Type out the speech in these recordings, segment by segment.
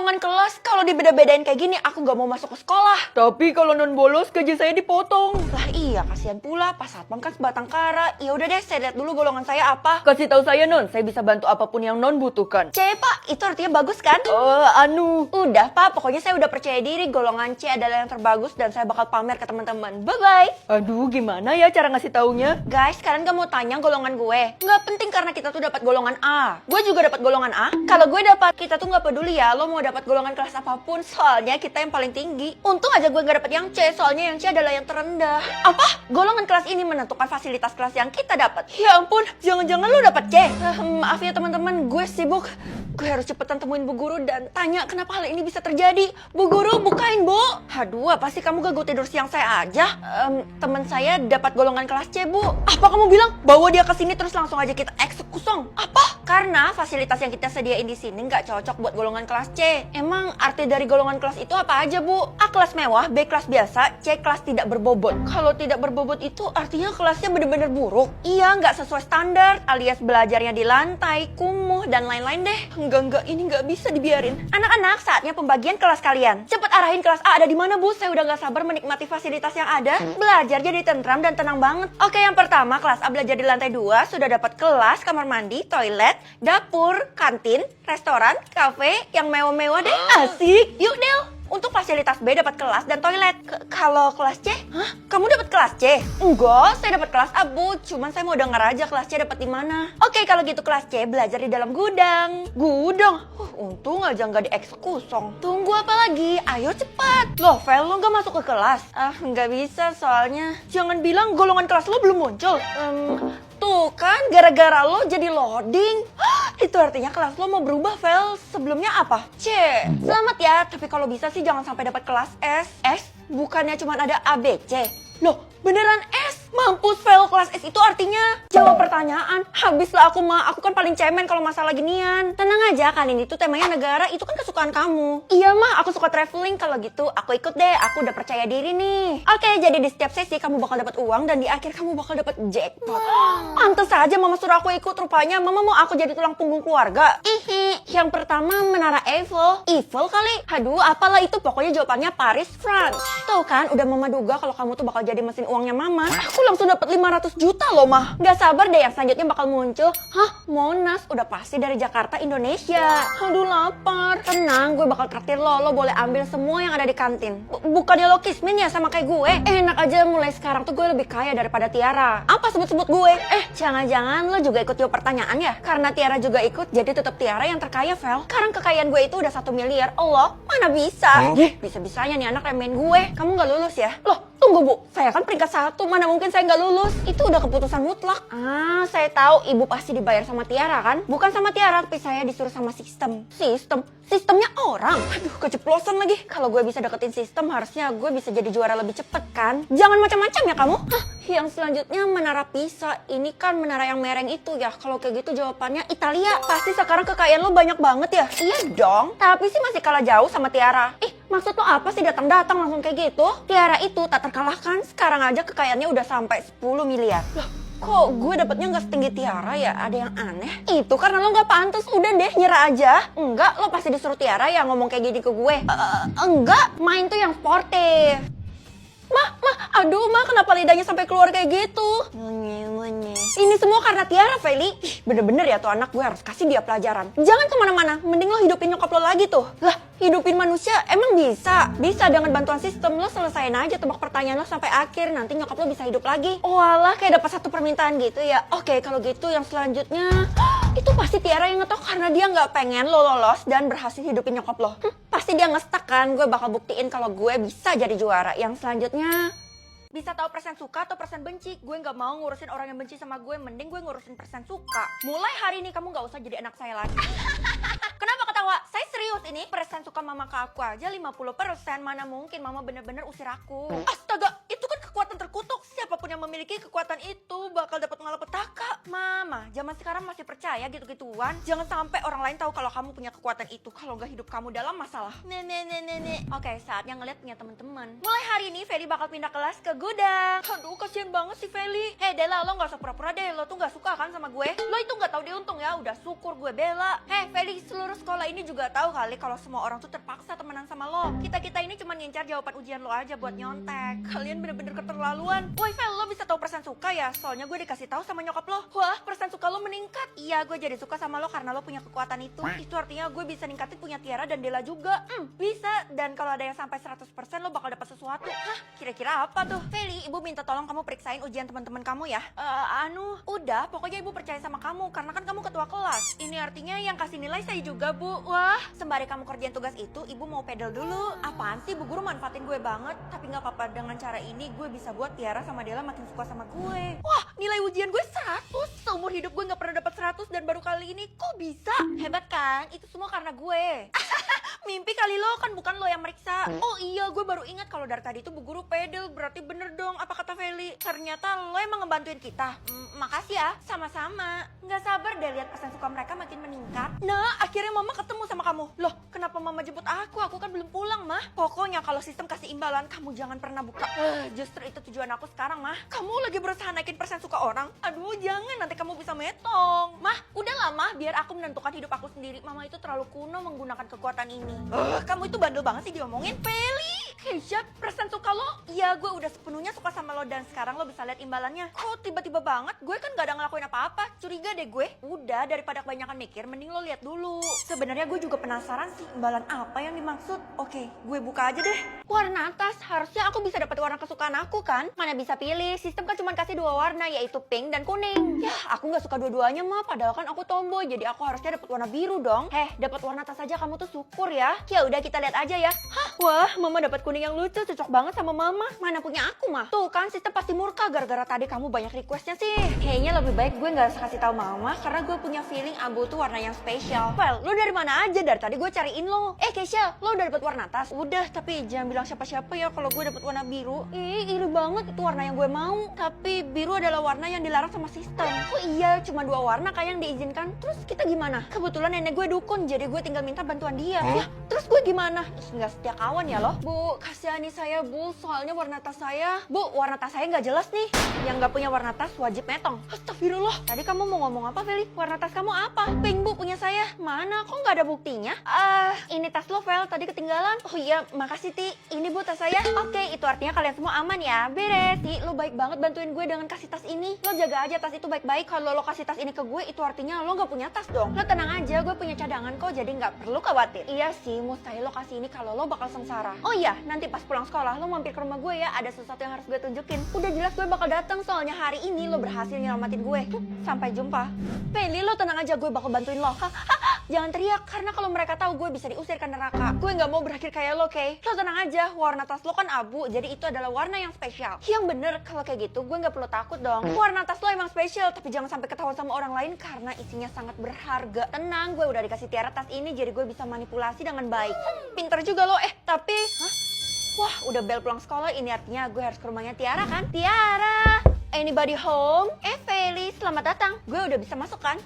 golongan kelas kalau dibeda-bedain kayak gini aku gak mau masuk ke sekolah. Tapi kalau non bolos gaji saya dipotong. Lah iya, kasihan pula Pak Satpam kan sebatang kara. Ya udah deh, saya lihat dulu golongan saya apa. Kasih tahu saya non, saya bisa bantu apapun yang non butuhkan. C Pak, itu artinya bagus kan? Udah Pak, pokoknya saya udah percaya diri golongan C adalah yang terbagus dan saya bakal pamer ke teman-teman. Bye-bye. Aduh, gimana ya cara ngasih taunya? Guys, kalian gak mau tanya golongan gue? Nggak penting karena kita tuh dapat golongan A. Gue juga dapat golongan A. Kalau gue dapat, kita tuh nggak peduli ya lo mau dapat golongan kelas apapun, soalnya kita yang paling tinggi. Untung aja gue nggak dapat yang C, soalnya yang C adalah yang terendah. Apa? Golongan kelas ini menentukan fasilitas kelas yang kita dapat. Ya ampun, jangan-jangan lo dapat C. Maaf ya teman-teman, gue sibuk. Gue harus cepetan temuin Bu Guru dan tanya kenapa hal ini bisa terjadi. Bu Guru, bukain Bu. Aduh, apa sih kamu gak tidur siang saya aja? Teman saya dapat golongan kelas C, Bu. Apa kamu bilang? Bawa dia ke sini terus langsung aja kita eksekusi. Apa? Karena fasilitas yang kita sediain di sini nggak cocok buat golongan kelas C. Emang arti dari golongan kelas itu apa aja, Bu? A kelas mewah, B kelas biasa, C kelas tidak berbobot. Kalau tidak berbobot itu artinya kelasnya bener-bener buruk. Iya, nggak sesuai standar, alias belajarnya di lantai, kumuh, dan lain-lain deh. Enggak, ini nggak bisa dibiarin. Anak-anak, saatnya pembagian kelas kalian. Cepet arahin kelas A ada di mana, Bu? Saya udah nggak sabar menikmati fasilitas yang ada. Belajar jadi tentram dan tenang banget. Oke, yang pertama kelas A belajar di lantai 2, sudah dapat kelas, kamar mandi, toilet, dapur, kantin, restoran, kafe, yang mewah-mewah deh. Asik, yuk Del. Untuk fasilitas B dapat kelas dan toilet. Kalau kelas C? Hah? Kamu dapat kelas C? Enggak, saya dapat kelas A, Bu. Cuman saya mau denger aja kelas C dapat di mana. Oke, kalau gitu kelas C belajar di dalam gudang. Gudang? Untung aja nggak dieksekusi. Tunggu apa lagi? Ayo cepat. Loh, Vel, lo nggak masuk ke kelas? Nggak bisa soalnya. Jangan bilang golongan kelas lo belum muncul. Tuh kan, gara-gara lo jadi loading. Itu artinya kelas lo mau berubah, Vel. Sebelumnya apa? C. Selamat ya, tapi kalau bisa sih jangan sampai dapat kelas S. S? Bukannya cuma ada A, B, C. Loh, beneran S? Mampus, Vel, kelas S itu artinya jawab pertanyaan. Habislah aku kan paling cemen kalau masalah ginian. Tenang aja, kali ini tuh temanya negara, itu kan kesukaan kamu. Iya mah, aku suka traveling, kalau gitu aku ikut deh, aku udah percaya diri nih. Oke, jadi di setiap sesi kamu bakal dapat uang dan di akhir kamu bakal dapat jackpot. Pantes aja mama suruh aku ikut, rupanya mama mau aku jadi tulang punggung keluarga. Yang pertama Menara Eiffel. Eiffel kali? Aduh, apalah itu, pokoknya jawabannya Paris, France. Tuh kan, udah mama duga kalau kamu tuh bakal jadi mesin uangnya mama. Aku langsung dapat 500 juta loh, mah. Gak sabar deh yang selanjutnya bakal muncul. Hah? Monas? Udah pasti dari Jakarta, Indonesia. Aduh, lapar. Tenang, gue bakal traktir lo boleh ambil semua yang ada di kantin. Bukannya lo kismin ya sama kayak gue? Enak aja, mulai sekarang tuh gue lebih kaya daripada Tiara. Apa sebut-sebut gue? Jangan-jangan lo juga ikut jawab pertanyaan ya? Karena Tiara juga ikut, jadi tetap Tiara yang terkaya, Vel. Sekarang kekayaan gue itu udah 1 miliar. Allah, mana bisa? Bisa-bisanya nih anak remehin gue. Kamu gak lulus ya? Loh, tunggu Bu, saya kan peringkat 1, mana mungkin saya nggak lulus? Itu udah keputusan mutlak. Saya tahu ibu pasti dibayar sama Tiara kan? Bukan sama Tiara, tapi saya disuruh sama sistem. Sistemnya orang? Aduh, keceplosan lagi. Kalau gue bisa deketin sistem, harusnya gue bisa jadi juara lebih cepet kan? Jangan macam-macam ya kamu. Yang selanjutnya Menara Pisa. Ini kan menara yang mereng itu ya. Kalau kayak gitu jawabannya Italia. Pasti sekarang kekayaan lo banyak banget ya? Iya dong, tapi sih masih kalah jauh sama Tiara. Maksud lo apa sih datang-datang langsung kayak gitu? Tiara itu tak terkalahkan, sekarang aja kekayaannya udah sampai 10 miliar. Loh, kok gue dapetnya nggak setinggi Tiara ya? Ada yang aneh? Itu karena lo nggak pantas, udah deh nyerah aja. Enggak, lo pasti disuruh Tiara yang ngomong kayak gini ke gue. Enggak, main tuh yang sportif. Aduh, kenapa lidahnya sampai keluar kayak gitu? Ini semua karena Tiara, Feli. Bener-bener ya tuh anak, gue harus kasih dia pelajaran. Jangan kemana-mana, mending lo hidupin nyokap lo lagi tuh. Lah, hidupin manusia emang bisa? Bisa dengan bantuan sistem. Lo selesain aja tebak pertanyaan lo sampai akhir, nanti nyokap lo bisa hidup lagi. Oh alah, kayak dapat satu permintaan gitu ya. Oke, kalau gitu yang selanjutnya itu pasti Tiara yang ngetok karena dia nggak pengen lo lolos dan berhasil hidupin nyokap lo. Pasti dia ngestak kan, gue bakal buktiin kalau gue bisa jadi juara. Yang selanjutnya bisa tahu persen suka atau persen benci. Gue nggak mau ngurusin orang yang benci sama gue, mending gue ngurusin persen suka. Mulai hari ini kamu nggak usah jadi anak saya lagi. Kenapa ketawa? Saya serius ini. Persen suka mama ke aku aja 50%. Mana mungkin mama bener-bener usir aku. Astaga, itu kan kekuatan terkutuk. Siapapun yang memiliki kekuatan itu bakal dapat malapetaka. Mama, zaman sekarang masih percaya gitu-gituan? Jangan sampai orang lain tahu kalau kamu punya kekuatan itu. Kalau nggak hidup kamu dalam masalah. Nenek. Oke, saatnya ngeliat punya teman-teman. Mulai hari ini Feli bakal pindah kelas ke gudang. Aduh, kasihan banget sih Feli. Hei Dela, lo gak usah pura-pura deh. Lo tuh gak suka kan sama gue? Lo itu gak tahu diuntung ya. Udah syukur gue bela. Hei Feli, seluruh sekolah ini juga tahu kali kalau semua orang tuh terpaksa temenan sama lo. Kita ini cuma ngincar jawaban ujian lo aja buat nyontek. Kalian bener-bener keterlaluan. Woi Fel, lo bisa tahu persen suka ya? Soalnya gue dikasih tahu sama nyokap lo. Wah, persen suka lo meningkat. Iya, gue jadi suka sama lo karena lo punya kekuatan itu. Itu artinya gue bisa ningkatin punya Tiara dan Dela juga. Bisa. Dan kalau ada yang sampai 100% lo bakal dapat sesuatu. Hah? Kira-kira apa tuh? Feli, ibu minta tolong kamu periksain ujian teman-teman kamu ya. Udah, pokoknya ibu percaya sama kamu karena kan kamu ketua kelas. Ini artinya yang kasih nilai saya juga, Bu. Wah, sembari kamu kerjain tugas itu, ibu mau pedal dulu. Apaan sih, Bu Guru manfaatin gue banget. Tapi nggak apa-apa, dengan cara ini gue bisa buat Tiara sama Dela makin suka sama gue. Wah, nilai ujian gue 100. Seumur hidup gue nggak pernah dapat 100 dan baru kali ini kok bisa? Hebat kan? Itu semua karena gue. Mimpi kali lo, kan bukan lo yang meriksa. Oh iya, gue baru ingat kalau dari tadi itu Bu Guru pedel. Berarti bener dong apa kata Feli. Ternyata lo emang ngebantuin kita. Makasih ya, sama-sama. Nggak sabar deh lihat persen suka mereka makin meningkat. Nah, akhirnya mama ketemu sama kamu. Loh, kenapa mama jemput aku? Aku kan belum pulang, Mah. Pokoknya kalau sistem kasih imbalan, kamu jangan pernah buka. Justru itu tujuan aku sekarang, Mah. Kamu lagi berusaha naikin persen suka orang. Aduh, jangan, nanti kamu bisa metong. Mah, udahlah, Mah. Biar aku menentukan hidup aku sendiri. Mama itu terlalu kuno menggunakan kekuatan ini. Kamu itu bandel banget sih diomongin. Feli, Keisha, persen suka lo? Iya, gue udah sepenuhnya suka sama lo dan sekarang lo bisa lihat imbalannya. Kok tiba-tiba banget? Gue kan gak ada ngelakuin apa-apa. Curiga deh gue. Udah, daripada kebanyakan mikir, mending lo lihat dulu. Sebenarnya gue juga penasaran sih imbalan apa yang dimaksud. Oke, gue buka aja deh. Warna atas, harusnya aku bisa dapat warna kesukaan aku kan? Mana bisa pilih? Sistem kan cuma kasih 2 warna, yaitu pink dan kuning. Ya, aku gak suka dua-duanya mah. Padahal kan aku tomboy, jadi aku harusnya dapat warna biru dong. Dapat warna atas aja kamu tuh syukur ya. Ya udah kita lihat aja ya. Hah? Wah, mama dapat kuning yang lucu, cocok banget sama mama. Mana punya aku mah? Tuh kan sistem pasti murka gara-gara tadi kamu banyak requestnya sih. Kayaknya lebih baik gue nggak usah kasih tahu mama karena gue punya feeling abu tuh warna yang spesial. Well, lo dari mana aja? Dari tadi gue cariin lo. Keisha, lo udah dapat warna atas? Udah, tapi jangan bilang siapa-siapa ya kalau gue dapat warna biru. Iri banget, itu warna yang gue mau. Tapi biru adalah warna yang dilarang sama sistem. Oh iya, cuma 2 warna kayak yang diizinkan. Terus kita gimana? Kebetulan nenek gue dukun, jadi gue tinggal minta bantuan dia. Ya, terus gue gimana? Nggak setia kawan ya lo? Bu, kasihani saya Bu, soalnya warna tas saya. Bu, warna tas saya nggak jelas nih. Yang nggak punya warna tas wajib metong. Astagfirullah. Tadi kamu mau ngomong apa, Feli? Warna tas kamu apa? Pink, Bu, punya saya. Mana? Kok nggak ada buktinya? Ini tas lo, Fel. Tadi ketinggalan. Oh iya, makasih, Ti. Ini, Bu, tas saya. Oke, itu artinya kalian semua aman ya. Beres. Ti, lo baik banget bantuin gue dengan kasih tas ini. Lo jaga aja tas itu baik-baik. Kalau lo kasih tas ini ke gue, itu artinya lo nggak punya tas dong. Lo tenang aja, gue punya cadangan kok, jadi nggak perlu khawatir. Iya sih, mustahil lo kasih ini kalau lo bakal sengsara. Oh iya, nanti pas pulang sekolah lo mampir ke rumah gue ya. Ada sesuatu yang harus gue tunjukin. Udah jelas gue bakal datang, soalnya hari ini lo berhasil nyelamatin gue. Sampai jumpa. Feli, lo tenang aja, gue bakal bantuin lo. Jangan teriak, karena kalau mereka tahu gue bisa diusir ke neraka. Gue nggak mau berakhir kayak lo, Kay. Lo tenang aja, warna tas lo kan abu, jadi itu adalah warna yang spesial. Yang bener, kalau kayak gitu gue nggak perlu takut dong. Warna tas lo emang spesial, tapi jangan sampai ketahuan sama orang lain karena isinya sangat berharga. Tenang, gue udah dikasih Tiara tas ini, jadi gue bisa manipulasi dengan baik. Pinter juga lo, tapi... Wah, udah bel pulang sekolah, ini artinya gue harus ke rumahnya Tiara kan? Tiara! Anybody home? Feli, selamat datang. Gue udah bisa masuk kan?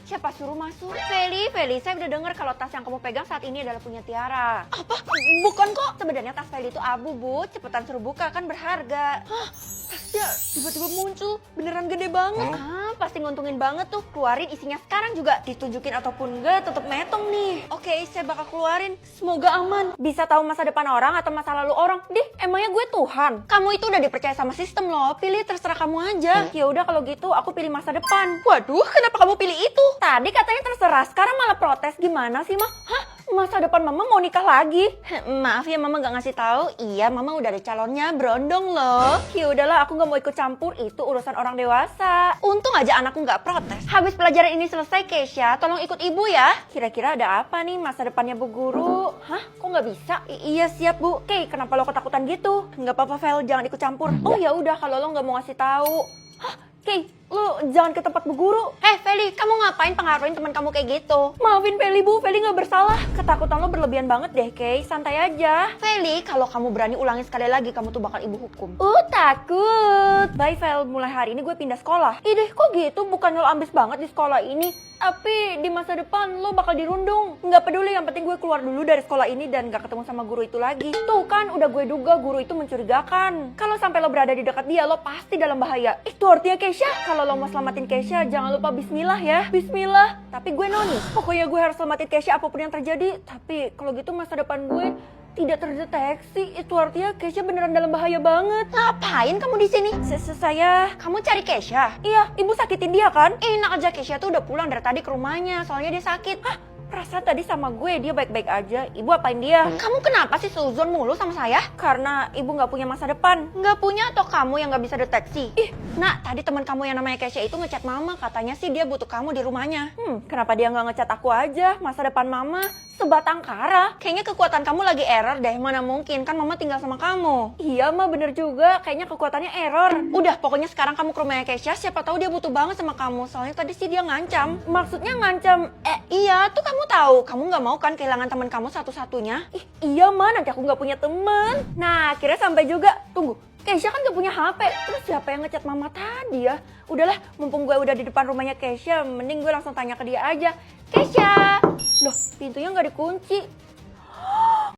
Siapa suruh masuk? Feli, saya udah denger kalau tas yang kamu pegang saat ini adalah punya Tiara. Apa? Bukan kok. Sebenarnya tas Feli itu abu, Bu. Cepetan suruh buka, kan berharga. Hah? Tasnya tiba-tiba muncul. Beneran gede banget. Pasti nguntungin banget tuh. Keluarin isinya sekarang juga. Ditunjukin ataupun enggak, tetep metong nih. Oke, saya bakal keluarin. Semoga aman. Bisa tahu masa depan orang atau masa lalu orang. Emangnya gue Tuhan? Kamu itu udah dipercaya sama sistem loh. Pilih terserah kamu aja. Ya udah kalau gitu aku pilih masa depan. Waduh, kenapa kamu pilih itu? Tadi katanya terserah, sekarang malah protes. Gimana sih, Mah? Hah? Masa depan Mama mau nikah lagi? Maaf ya Mama gak ngasih tahu. Iya, Mama udah ada calonnya, berondong loh. Ya udahlah, aku gak mau ikut campur, itu urusan orang dewasa. Untung aja anakku gak protes. Habis pelajaran ini selesai, Keisha, tolong ikut ibu ya. Kira-kira ada apa nih masa depannya Bu Guru? Hah? Kok gak bisa? Iya siap Bu. Kay, kenapa lo ketakutan gitu? Gak apa-apa Vel, jangan ikut campur. Oh ya udah, kalau lo gak mau ngasih tahu. Hah? Kay, Lu jangan ke tempat bu guru. Feli, kamu ngapain pengaruhin teman kamu kayak gitu? Maafin Feli bu, Feli nggak bersalah. Ketakutan lo berlebihan banget deh, Kay. Santai aja. Feli, kalau kamu berani ulangin sekali lagi, kamu tuh bakal ibu hukum. Takut. Bye, Fel. Mulai hari ini gue pindah sekolah. Ih deh, kok gitu? Bukannya lo ambis banget di sekolah ini? Tapi di masa depan lo bakal dirundung. Nggak peduli, yang penting gue keluar dulu dari sekolah ini dan gak ketemu sama guru itu lagi. Tuh kan, udah gue duga guru itu mencurigakan. Kalau sampai lo berada di dekat dia, lo pasti dalam bahaya. Itu artinya Keisha. Kalau lo mau selamatin Keisha, jangan lupa bismillah ya. Bismillah. Tapi gue noni. Pokoknya gue harus selamatin Keisha apapun yang terjadi. Tapi kalau gitu masa depan gue tidak terdeteksi. Itu artinya Keisha beneran dalam bahaya banget. Ngapain kamu di sini? Saya... Kamu cari Keisha? Iya, ibu sakitin dia kan? Enak aja, Keisha tuh udah pulang dari tadi ke rumahnya, soalnya dia sakit. Hah? Perasaan tadi sama gue dia baik-baik aja. Ibu apain dia? Kamu kenapa sih seuzon mulu sama saya? Karena ibu nggak punya masa depan. Nggak punya atau kamu yang nggak bisa deteksi? Ih, Nak, tadi teman kamu yang namanya Keisha itu ngechat mama, katanya sih dia butuh kamu di rumahnya. kenapa dia nggak ngecat aku aja? Masa depan mama sebatang kara. Kayaknya kekuatan kamu lagi error deh, mana mungkin, kan mama tinggal sama kamu. Iya mah bener juga, kayaknya kekuatannya error. Udah, pokoknya sekarang kamu ke rumahnya Keisha, siapa tahu dia butuh banget sama kamu, soalnya tadi sih dia ngancam. Maksudnya ngancam? Iya, tuh kamu tahu, kamu nggak mau kan kehilangan teman kamu satu-satunya? Ih, iya mah nanti aku nggak punya teman. Nah, akhirnya sampai juga. Tunggu, Keisha kan gak punya HP. Terus siapa yang ngecat mama tadi ya? Udahlah, mumpung gue udah di depan rumahnya Keisha, mending gue langsung tanya ke dia aja. Keisha! Loh, pintunya nggak dikunci.